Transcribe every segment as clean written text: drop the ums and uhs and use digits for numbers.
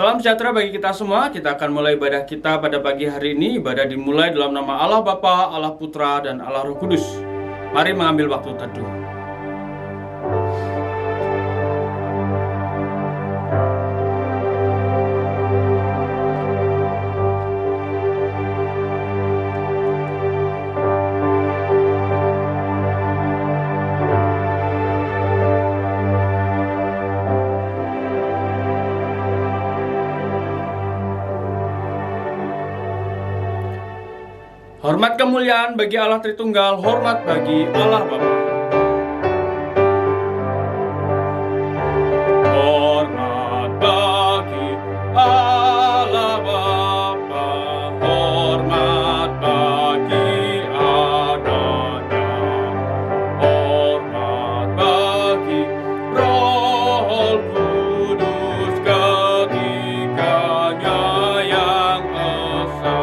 Salam sejahtera bagi kita semua. Kita akan mulai ibadah kita pada pagi hari ini. Ibadah dimulai dalam nama Allah Bapa, Allah Putra, dan Allah Roh Kudus. Mari mengambil waktu teduh. Hormat kemuliaan bagi Allah Tritunggal, hormat bagi Allah Bapa. Hormat bagi Allah Bapa, hormat bagi Anaknya, hormat bagi Roh Kudus ketiganya yang esa.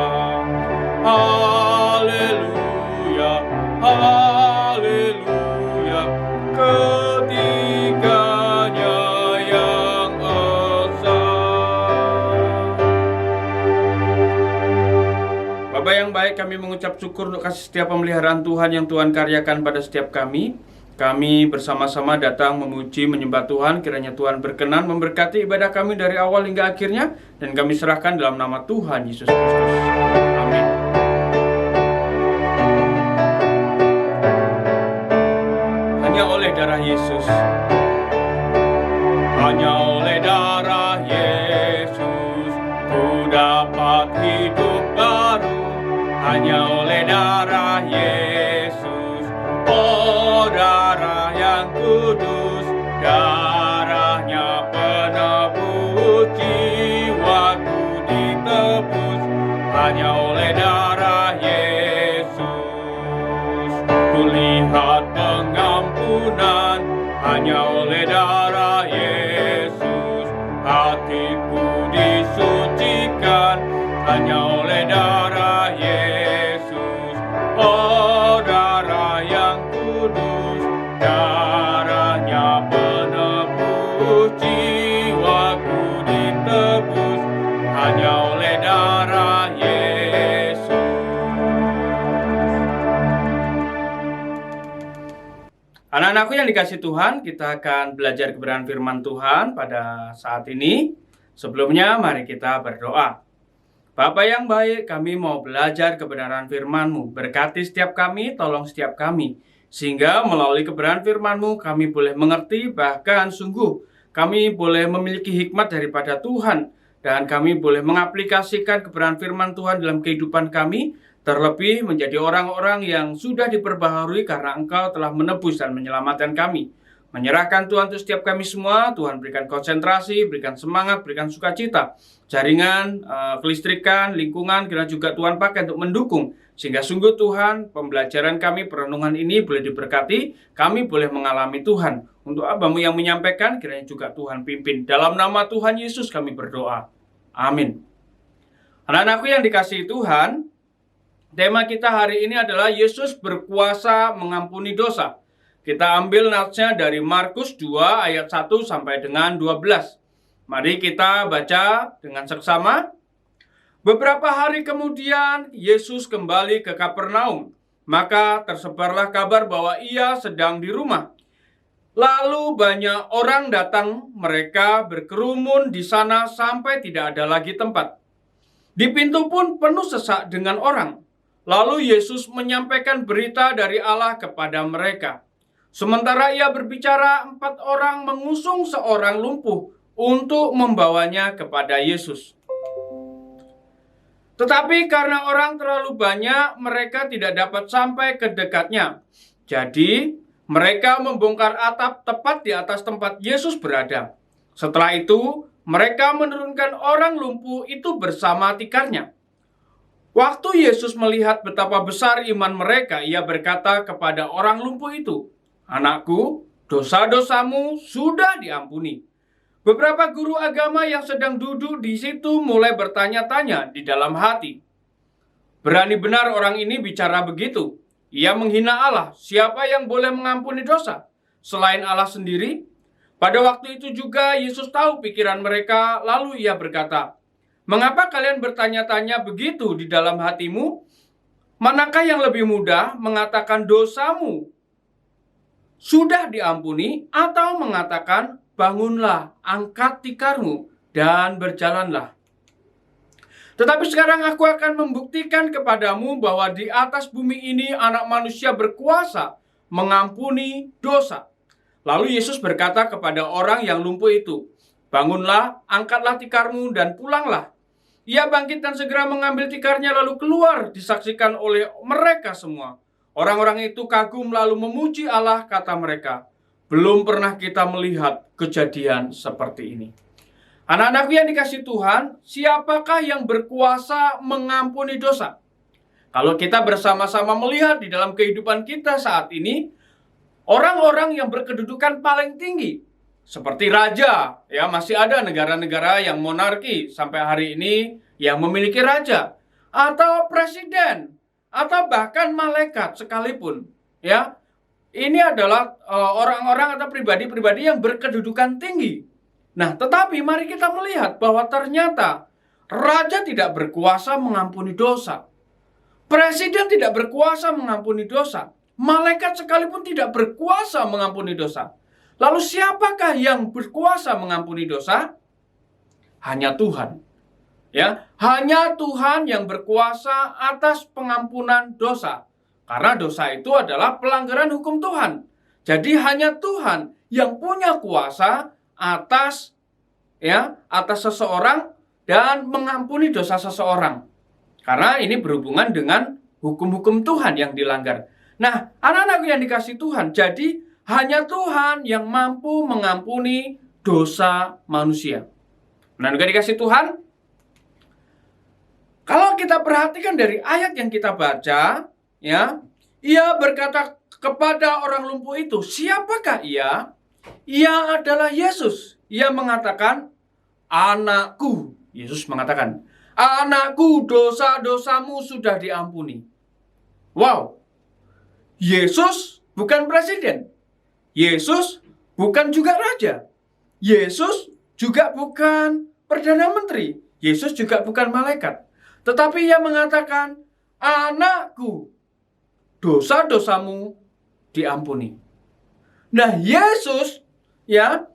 Haleluya, ketiganya yang esa. Bapa yang baik, kami mengucap syukur untuk kasih setiap pemeliharaan Tuhan yang Tuhan karyakan pada setiap kami. Kami bersama-sama datang memuji, menyembah Tuhan. Kiranya Tuhan berkenan memberkati ibadah kami dari awal hingga akhirnya. Dan kami serahkan dalam nama Tuhan Yesus Kristus. Amin. Hanya oleh darah Yesus, hanya oleh darah Yesus, ku dapat hidup baru. Hanya oleh darah Yesus, oh darah yang kudus, darahnya penebus, jiwaku ditebus. Hanya oleh darah Yesus, kulihat pengampunan. Hanya oleh darah Yesus, hatiku disucikan. Hanya oleh darah Yesus, oh darah yang kudus, darahnya penebus, jiwaku ditebus. Hanya oleh darah Yesus. Anak-anakku yang dikasih Tuhan, kita akan belajar kebenaran firman Tuhan pada saat ini. Sebelumnya, mari kita berdoa. Bapa yang baik, kami mau belajar kebenaran firman-Mu. Berkati setiap kami, tolong setiap kami. Sehingga melalui kebenaran firman-Mu, kami boleh mengerti, bahkan sungguh kami boleh memiliki hikmat daripada Tuhan. Dan kami boleh mengaplikasikan kebenaran firman Tuhan dalam kehidupan kami, terlebih menjadi orang-orang yang sudah diperbaharui karena Engkau telah menebus dan menyelamatkan kami. Menyerahkan Tuhan untuk setiap kami semua. Tuhan berikan konsentrasi, berikan semangat, berikan sukacita. Jaringan, kelistrikan, lingkungan, kira juga Tuhan pakai untuk mendukung. Sehingga sungguh Tuhan, pembelajaran kami, perenungan ini boleh diberkati. Kami boleh mengalami Tuhan. Untuk Abamu yang menyampaikan, kiranya juga Tuhan pimpin. Dalam nama Tuhan Yesus kami berdoa. Amin. Anak-anakku yang dikasihi Tuhan, tema kita hari ini adalah Yesus berkuasa mengampuni dosa. Kita ambil natsnya dari Markus 2 ayat 1 sampai dengan 12. Mari kita baca dengan seksama. Beberapa hari kemudian Yesus kembali ke Kapernaum. Maka tersebarlah kabar bahwa ia sedang di rumah. Lalu banyak orang datang, mereka berkerumun di sana sampai tidak ada lagi tempat. Di pintu pun penuh sesak dengan orang. Lalu Yesus menyampaikan berita dari Allah kepada mereka. Sementara ia berbicara, 4 orang mengusung seorang lumpuh untuk membawanya kepada Yesus. Tetapi karena orang terlalu banyak, mereka tidak dapat sampai ke dekatnya. Jadi, mereka membongkar atap tepat di atas tempat Yesus berada. Setelah itu, mereka menurunkan orang lumpuh itu bersama tikarnya. Waktu Yesus melihat betapa besar iman mereka, ia berkata kepada orang lumpuh itu, "Anakku, dosa-dosamu sudah diampuni." Beberapa guru agama yang sedang duduk di situ mulai bertanya-tanya di dalam hati. Berani benar orang ini bicara begitu. Ia menghina Allah. Siapa yang boleh mengampuni dosa selain Allah sendiri? Pada waktu itu juga Yesus tahu pikiran mereka, lalu ia berkata, "Mengapa kalian bertanya-tanya begitu di dalam hatimu? Manakah yang lebih mudah, mengatakan dosamu sudah diampuni, atau mengatakan bangunlah, angkat tikarmu, dan berjalanlah?" Tetapi sekarang aku akan membuktikan kepadamu bahwa di atas bumi ini Anak Manusia berkuasa mengampuni dosa. Lalu Yesus berkata kepada orang yang lumpuh itu, "Bangunlah, angkatlah tikarmu, dan pulanglah." Ia bangkit dan segera mengambil tikarnya lalu keluar, disaksikan oleh mereka semua. Orang-orang itu kagum lalu memuji Allah, kata mereka, "Belum pernah kita melihat kejadian seperti ini." Anak-anakku yang dikasihi Tuhan, siapakah yang berkuasa mengampuni dosa? Kalau kita bersama-sama melihat di dalam kehidupan kita saat ini, orang-orang yang berkedudukan paling tinggi, seperti raja, ya masih ada negara-negara yang monarki sampai hari ini yang memiliki raja, atau presiden, atau bahkan malaikat sekalipun, ya. Ini adalah orang-orang atau pribadi-pribadi yang berkedudukan tinggi. Nah, tetapi mari kita melihat bahwa ternyata raja tidak berkuasa mengampuni dosa. Presiden tidak berkuasa mengampuni dosa. Malaikat sekalipun tidak berkuasa mengampuni dosa. Lalu siapakah yang berkuasa mengampuni dosa? Hanya Tuhan. Ya, hanya Tuhan yang berkuasa atas pengampunan dosa. Karena dosa itu adalah pelanggaran hukum Tuhan. Jadi hanya Tuhan yang punya kuasa atas seseorang dan mengampuni dosa seseorang. Karena ini berhubungan dengan hukum-hukum Tuhan yang dilanggar. Nah, anak-anakku yang dikasihi Tuhan, jadi hanya Tuhan yang mampu mengampuni dosa manusia. Nah, juga dikasihi Tuhan, kalau kita perhatikan dari ayat yang kita baca, ya, ia berkata kepada orang lumpuh itu, siapakah ia? Ia adalah Yesus. Ia mengatakan, "Anakku," Yesus mengatakan, "Anakku, dosa-dosamu sudah diampuni." Wow, Yesus bukan presiden. Yesus bukan juga raja. Yesus juga bukan perdana menteri. Yesus juga bukan malaikat. Tetapi ia mengatakan, "Anakku, dosa-dosamu diampuni." Nah, Yesus ia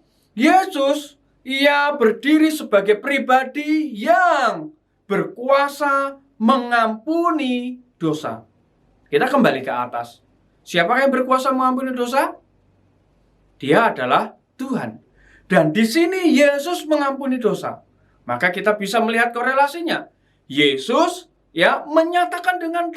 berdiri sebagai pribadi yang berkuasa mengampuni dosa. Kita kembali ke atas. Siapakah yang berkuasa mengampuni dosa? Dia adalah Tuhan. Dan di sini Yesus mengampuni dosa. Maka kita bisa melihat korelasinya. Yesus menyatakan dengan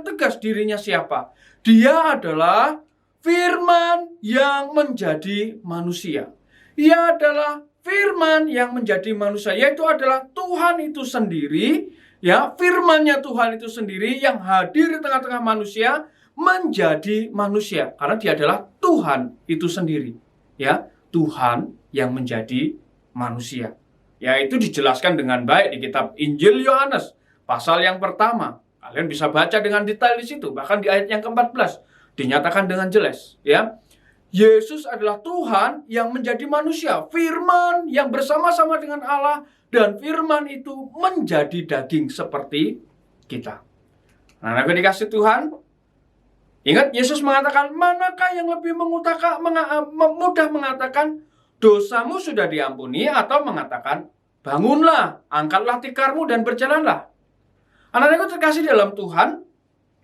tegas dirinya siapa. Dia adalah Firman yang menjadi manusia. Ia adalah Firman yang menjadi manusia, yaitu adalah Tuhan itu sendiri, Firman-Nya Tuhan itu sendiri yang hadir di tengah-tengah manusia menjadi manusia, karena dia adalah Tuhan itu sendiri, Tuhan yang menjadi manusia. Itu dijelaskan dengan baik di kitab Injil Yohanes pasal yang pertama. Kalian bisa baca dengan detail di situ, bahkan di ayat yang ke-14. Dinyatakan dengan jelas, Yesus adalah Tuhan yang menjadi manusia, Firman yang bersama-sama dengan Allah, dan Firman itu menjadi daging seperti kita. Nah, aku dikasih Tuhan, ingat Yesus mengatakan, manakah yang lebih mudah mengatakan dosamu sudah diampuni, atau mengatakan bangunlah, angkatlah tikarmu dan berjalanlah. Anak-anakku terkasih dalam Tuhan,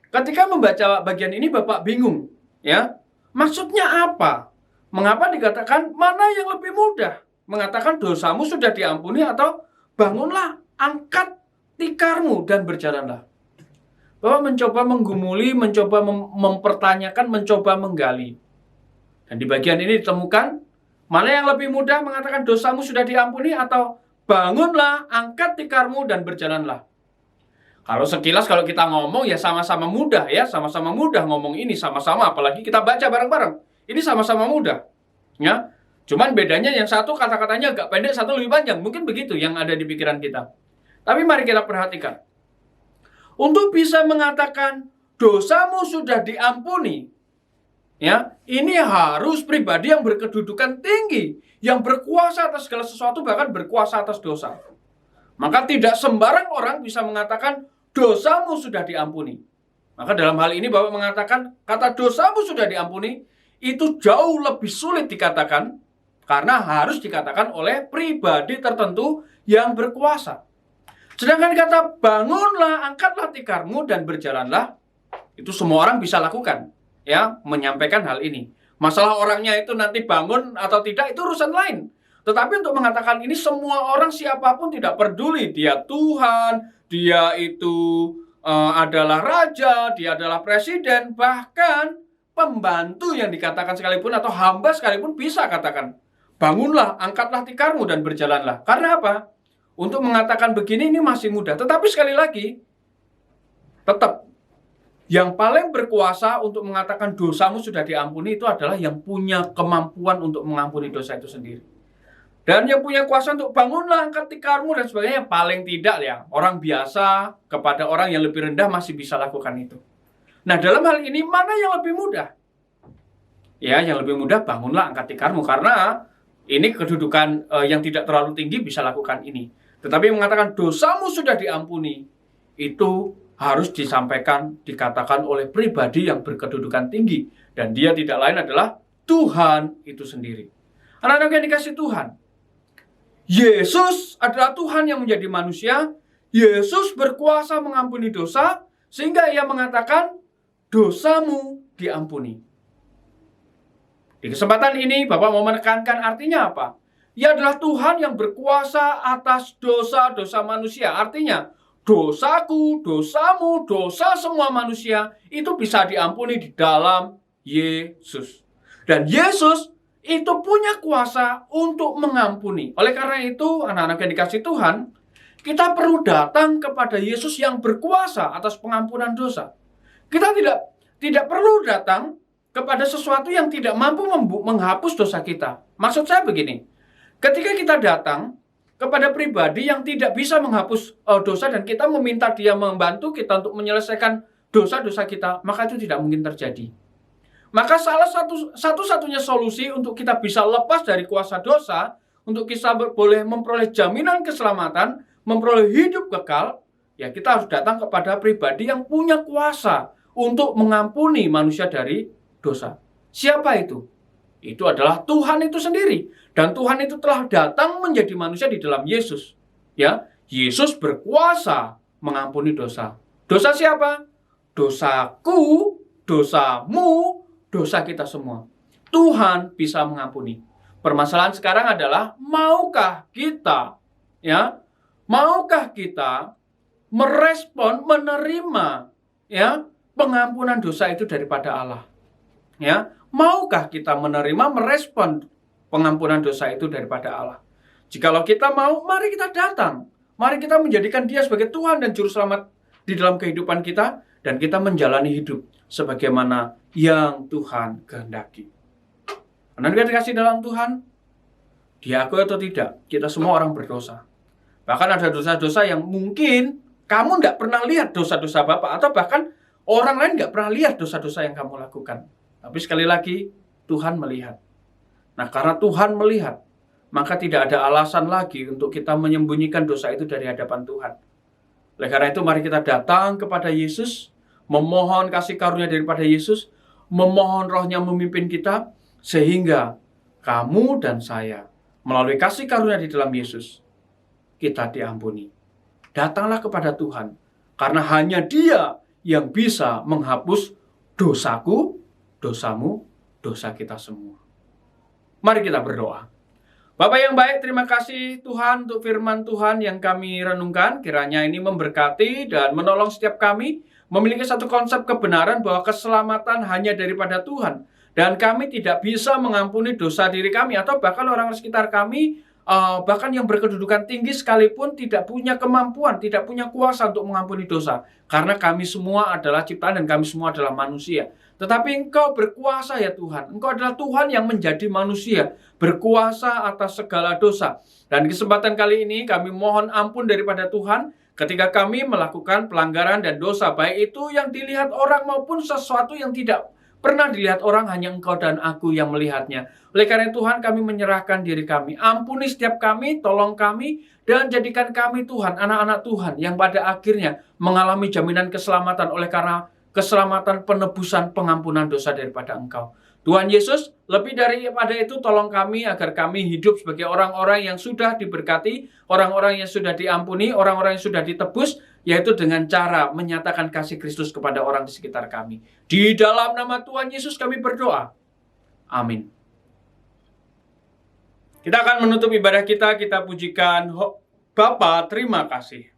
ketika membaca bagian ini Bapak bingung, maksudnya apa? Mengapa dikatakan mana yang lebih mudah? Mengatakan dosamu sudah diampuni atau bangunlah, angkat tikarmu dan berjalanlah. Bapak mencoba menggumuli, mencoba mempertanyakan, mencoba menggali. Dan di bagian ini ditemukan mana yang lebih mudah, mengatakan dosamu sudah diampuni atau bangunlah, angkat tikarmu dan berjalanlah. Kalau sekilas kalau kita ngomong sama-sama mudah, sama-sama mudah ngomong ini sama-sama, apalagi kita baca bareng-bareng. Ini sama-sama mudah. Cuman bedanya yang satu kata-katanya agak pendek, satu lebih panjang. Mungkin begitu yang ada di pikiran kita. Tapi mari kita perhatikan. Untuk bisa mengatakan dosamu sudah diampuni, Ya, ini harus pribadi yang berkedudukan tinggi, yang berkuasa atas segala sesuatu, bahkan berkuasa atas dosa. Maka tidak sembarang orang bisa mengatakan dosamu sudah diampuni. Maka dalam hal ini Bapak mengatakan kata dosamu sudah diampuni itu jauh lebih sulit dikatakan, karena harus dikatakan oleh pribadi tertentu yang berkuasa. Sedangkan kata bangunlah, angkatlah tikarmu dan berjalanlah, itu semua orang bisa lakukan, ya, menyampaikan hal ini. Masalah orangnya itu nanti bangun atau tidak itu urusan lain. Tetapi untuk mengatakan ini semua orang siapapun tidak peduli, dia Tuhan, dia itu adalah raja, dia adalah presiden, bahkan pembantu yang dikatakan sekalipun atau hamba sekalipun bisa katakan, bangunlah, angkatlah tikarmu dan berjalanlah. Karena apa? Untuk mengatakan begini ini masih mudah. Tetapi sekali lagi, tetap yang paling berkuasa untuk mengatakan dosamu sudah diampuni itu adalah yang punya kemampuan untuk mengampuni dosa itu sendiri. Dan yang punya kuasa untuk bangunlah, angkat tikarmu dan sebagainya, paling tidak ya, orang biasa kepada orang yang lebih rendah masih bisa lakukan itu. Nah, dalam hal ini mana yang lebih mudah? Ya, yang lebih mudah bangunlah, angkat tikarmu, karena ini kedudukan yang tidak terlalu tinggi bisa lakukan ini. Tetapi mengatakan dosamu sudah diampuni, itu harus disampaikan, dikatakan oleh pribadi yang berkedudukan tinggi. Dan dia tidak lain adalah Tuhan itu sendiri. Anak-anak yang dikasih Tuhan, Yesus adalah Tuhan yang menjadi manusia. Yesus berkuasa mengampuni dosa, sehingga ia mengatakan dosamu diampuni. Di kesempatan ini Bapak mau menekankan artinya apa? Ia adalah Tuhan yang berkuasa atas dosa-dosa manusia. Artinya dosaku, dosamu, dosa semua manusia itu bisa diampuni di dalam Yesus. Dan Yesus itu punya kuasa untuk mengampuni. Oleh karena itu, anak-anak yang dikasih Tuhan, kita perlu datang kepada Yesus yang berkuasa atas pengampunan dosa. Kita tidak perlu datang kepada sesuatu yang tidak mampu menghapus dosa kita. Maksud saya begini, ketika kita datang kepada pribadi yang tidak bisa menghapus dosa dan kita meminta dia membantu kita untuk menyelesaikan dosa-dosa kita, maka itu tidak mungkin terjadi. Maka salah satu-satunya solusi untuk kita bisa lepas dari kuasa dosa, untuk kita boleh memperoleh jaminan keselamatan, memperoleh hidup kekal, ya kita harus datang kepada pribadi yang punya kuasa untuk mengampuni manusia dari dosa. Siapa itu? Itu adalah Tuhan itu sendiri. Dan Tuhan itu telah datang menjadi manusia di dalam Yesus. Ya, Yesus berkuasa mengampuni dosa. Dosa siapa? Dosaku, dosamu, dosa kita semua. Tuhan bisa mengampuni. Permasalahan sekarang adalah maukah kita, ya, maukah kita merespon, menerima, ya, pengampunan dosa itu daripada Allah? Ya, maukah kita menerima, merespon pengampunan dosa itu daripada Allah? Jikalau kita mau, mari kita datang. Mari kita menjadikan Dia sebagai Tuhan dan Juru Selamat di dalam kehidupan kita, dan kita menjalani hidup sebagaimana yang Tuhan kehendaki. Anda dikasih dalam Tuhan, diakui atau tidak, kita semua orang berdosa. Bahkan ada dosa-dosa yang mungkin kamu tidak pernah lihat dosa-dosa Bapak, atau bahkan orang lain tidak pernah lihat dosa-dosa yang kamu lakukan. Tapi sekali lagi, Tuhan melihat. Nah, karena Tuhan melihat, maka tidak ada alasan lagi untuk kita menyembunyikan dosa itu dari hadapan Tuhan. Oleh karena itu, mari kita datang kepada Yesus, memohon kasih karunia daripada Yesus, memohon Roh-Nya memimpin kita, sehingga kamu dan saya, melalui kasih karunia di dalam Yesus, kita diampuni. Datanglah kepada Tuhan, karena hanya Dia yang bisa menghapus dosaku, dosamu, dosa kita semua. Mari kita berdoa. Bapak yang baik, terima kasih Tuhan untuk firman Tuhan yang kami renungkan. Kiranya ini memberkati dan menolong setiap kami memiliki satu konsep kebenaran bahwa keselamatan hanya daripada Tuhan. Dan kami tidak bisa mengampuni dosa diri kami, atau bahkan orang sekitar kami, bahkan yang berkedudukan tinggi sekalipun tidak punya kemampuan, tidak punya kuasa untuk mengampuni dosa. Karena kami semua adalah ciptaan dan kami semua adalah manusia. Tetapi Engkau berkuasa ya Tuhan. Engkau adalah Tuhan yang menjadi manusia, berkuasa atas segala dosa. Dan di kesempatan kali ini kami mohon ampun daripada Tuhan ketika kami melakukan pelanggaran dan dosa, baik itu yang dilihat orang maupun sesuatu yang tidak Pernah dilihat orang, hanya Engkau dan Aku yang melihatnya. Oleh karena Tuhan, kami menyerahkan diri kami. Ampuni setiap kami, tolong kami, dan jadikan kami Tuhan, anak-anak Tuhan, yang pada akhirnya mengalami jaminan keselamatan oleh karena keselamatan, penebusan, pengampunan dosa daripada Engkau. Tuhan Yesus, lebih daripada itu, tolong kami agar kami hidup sebagai orang-orang yang sudah diberkati, orang-orang yang sudah diampuni, orang-orang yang sudah ditebus, yaitu dengan cara menyatakan kasih Kristus kepada orang di sekitar kami. Di dalam nama Tuhan Yesus kami berdoa. Amin. Kita akan menutup ibadah kita pujikan Bapa, terima kasih.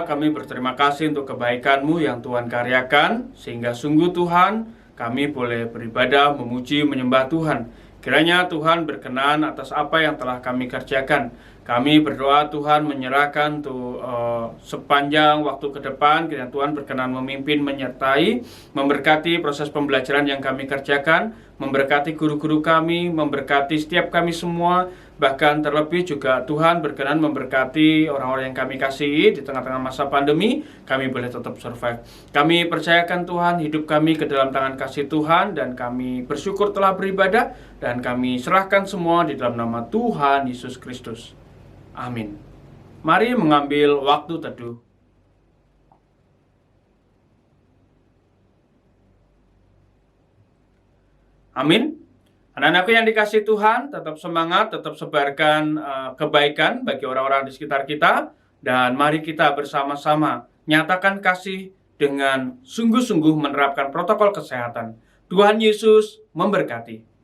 Kami berterima kasih untuk kebaikan-Mu yang Tuhan karyakan, sehingga sungguh Tuhan, kami boleh beribadah, memuji, menyembah Tuhan. Kiranya Tuhan berkenan atas apa yang telah kami kerjakan. Kami berdoa Tuhan menyerahkan sepanjang waktu ke depan, kiranya Tuhan berkenan memimpin, menyertai, memberkati proses pembelajaran yang kami kerjakan, memberkati guru-guru kami, memberkati setiap kami semua. Bahkan terlebih juga Tuhan berkenan memberkati orang-orang yang kami kasihi di tengah-tengah masa pandemi, kami boleh tetap survive. Kami percayakan Tuhan hidup kami ke dalam tangan kasih Tuhan, dan kami bersyukur telah beribadah, dan kami serahkan semua di dalam nama Tuhan Yesus Kristus. Amin. Mari mengambil waktu teduh. Amin. Anak-anakku yang dikasihi Tuhan, tetap semangat, tetap sebarkan kebaikan bagi orang-orang di sekitar kita. Dan mari kita bersama-sama nyatakan kasih dengan sungguh-sungguh menerapkan protokol kesehatan. Tuhan Yesus memberkati.